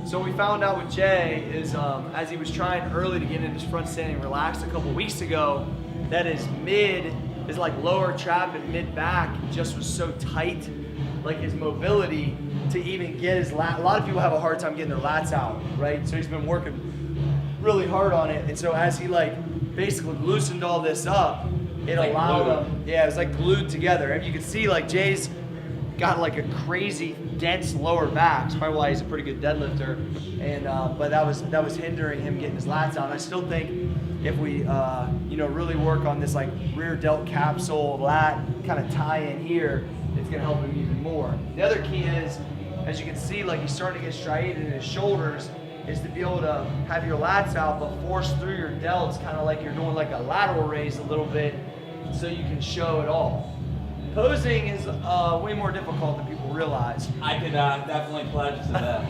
So what we found out with Jay is as he was trying early to get into his front standing relaxed a couple weeks ago, that his like lower trap and mid back just was so tight, like his mobility to even get his lat. A lot of people have a hard time getting their lats out, right? So he's been working really hard on it. And so as he like basically loosened all this up, it like allowed him, yeah, it was like glued together. And you can see like Jay's got like a crazy dense lower back. That's probably why he's a pretty good deadlifter. And but that was hindering him getting his lats out. And I still think if we really work on this like rear delt capsule lat kind of tie in here, it's gonna help him even more. The other key is, as you can see, like he's starting to get striated in his shoulders, is to be able to have your lats out but force through your delts, kind of like you're doing like a lateral raise a little bit, so you can show it all. Posing is way more difficult than people realize. I could definitely pledge to that.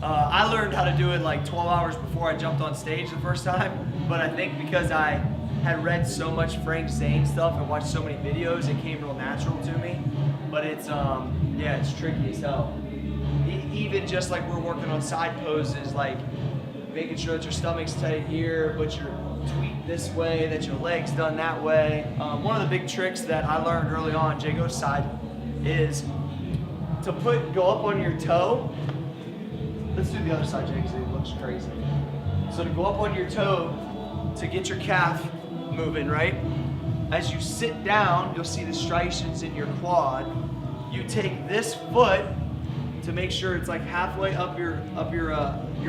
I learned how to do it like 12 hours before I jumped on stage the first time, but I think because I had read so much Frank Zane stuff and watched so many videos, it came real natural to me. But it's it's tricky as hell. Even just like we're working on side poses, like making sure that your stomach's tight here, but you're tweaked this way, that your leg's done that way. One of the big tricks that I learned early on, Jay goes side, is to go up on your toe. Let's do the other side, Jay, because it looks crazy. So to go up on your toe to get your calf moving, right? As you sit down, you'll see the striations in your quad. You take this foot to make sure it's like halfway up your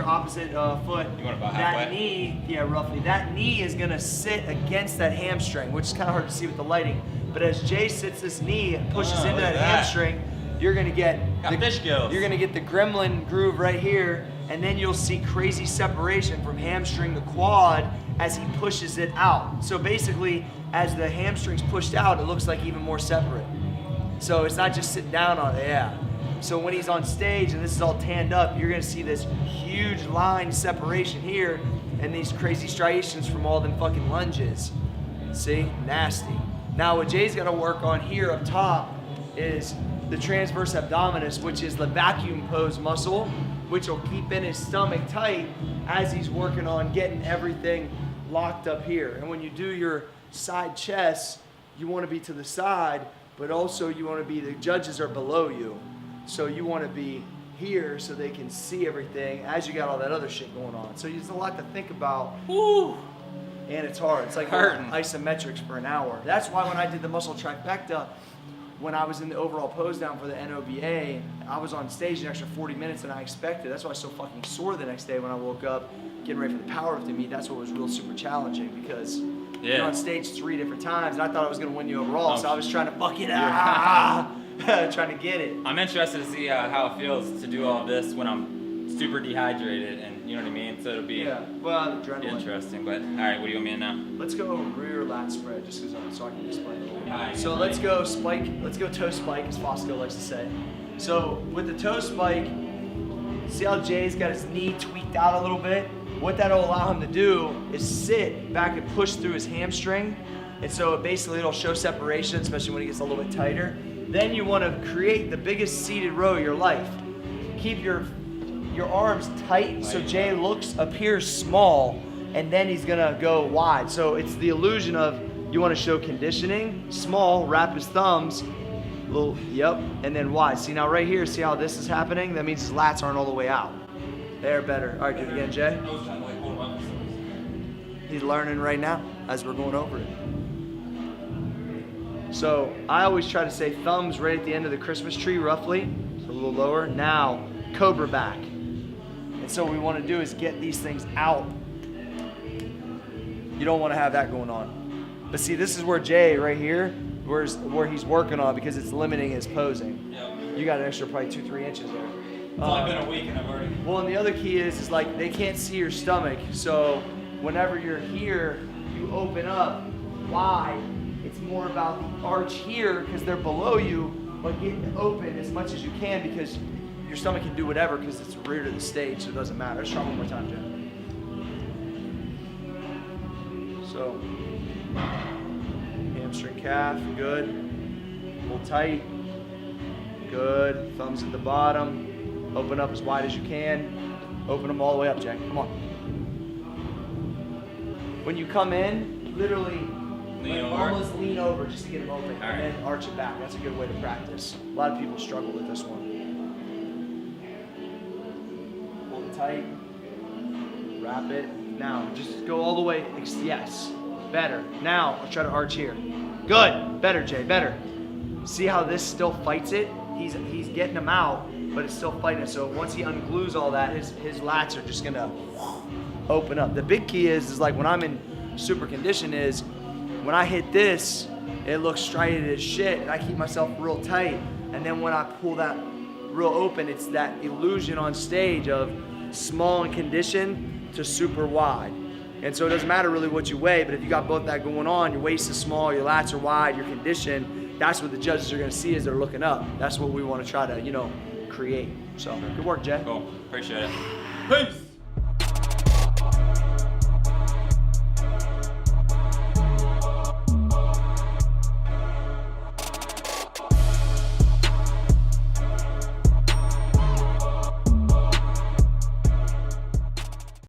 opposite foot. You want about halfway? That knee, yeah, roughly. That knee is gonna sit against that hamstring, which is kind of hard to see with the lighting. But as Jay sits this knee and pushes into that hamstring, you're gonna get you're gonna get the gremlin groove right here, and then you'll see crazy separation from hamstring to quad as he pushes it out. So basically, as the hamstring's pushed out, it looks like even more separate. So it's not just sitting down on it, yeah. So when he's on stage and this is all tanned up, you're gonna see this huge line separation here and these crazy striations from all them fucking lunges. See, nasty. Now what Jay's gotta work on here up top is the transverse abdominis, which is the vacuum pose muscle, which will keep in his stomach tight as he's working on getting everything locked up here. And when you do your side chest, you wanna be to the side, but also you wanna be, the judges are below you. So you wanna be here so they can see everything as you got all that other shit going on. So there's a lot to think about. Woo! And it's hard. It's like isometrics for an hour. That's why when I did the muscle trifecta, when I was in the overall pose down for the NOBA, I was on stage an extra 40 minutes than I expected. That's why I was so fucking sore the next day when I woke up getting ready for the powerlifting meet. That's what was real super challenging because you're on stage 3 different times and I thought I was gonna win you overall, so I was trying to fuck it trying to get it. I'm interested to see how it feels to do all of this when I'm super dehydrated, and you know what I mean? So it'll be adrenaline. Interesting. But all right, what do you want me in now? Let's go rear lat spread just so I can explain a little bit. Right, so let's go spike, let's go toe spike, as Fosco likes to say. So with the toe spike, see how Jay's got his knee tweaked out a little bit? What that'll allow him to do is sit back and push through his hamstring. And so basically it'll show separation, especially when he gets a little bit tighter. Then you want to create the biggest seated row of your life. Keep your arms tight so Jay appears small, and then he's gonna go wide. So it's the illusion of you want to show conditioning, small, wrap his thumbs, and then wide. See now right here, see how this is happening? That means his lats aren't all the way out. They're better. All right, do it again, Jay. He's learning right now as we're going over it. So I always try to say thumbs right at the end of the Christmas tree, roughly, so a little lower. Now, cobra back. And so what we want to do is get these things out. You don't want to have that going on. But see, this is where Jay, right here, where he's working on because it's limiting his posing. Yep. You got an extra probably 2-3 inches there. It's only been a week and I've already... Well, and the other key is like they can't see your stomach. So whenever you're here, you open up wide. It's more about the arch here because they're below you, but getting open as much as you can because your stomach can do whatever because it's rear to the stage, so it doesn't matter. Let's try one more time, Jen. So, hamstring calf, good. Pull tight, good. Thumbs at the bottom. Open up as wide as you can. Open them all the way up, Jay. Come on. When you come in, literally almost lean over just to get them open, and then arch it back. That's a good way to practice. A lot of people struggle with this one. Hold it tight. Wrap it. Now, just go all the way. Yes. Better. Now, I'll try to arch here. Good. Better, Jay. Better. See how this still fights it? He's getting them out, but it's still fighting it. So once he unglues all that, his lats are just gonna open up. The big key is like when I'm in super condition is when I hit this, it looks striated as shit, and I keep myself real tight. And then when I pull that real open, it's that illusion on stage of small in condition to super wide. And so it doesn't matter really what you weigh, but if you got both that going on, your waist is small, your lats are wide, your condition, that's what the judges are gonna see as they're looking up. That's what we wanna try to, create. So, good work, Jay. Cool, appreciate it. Peace.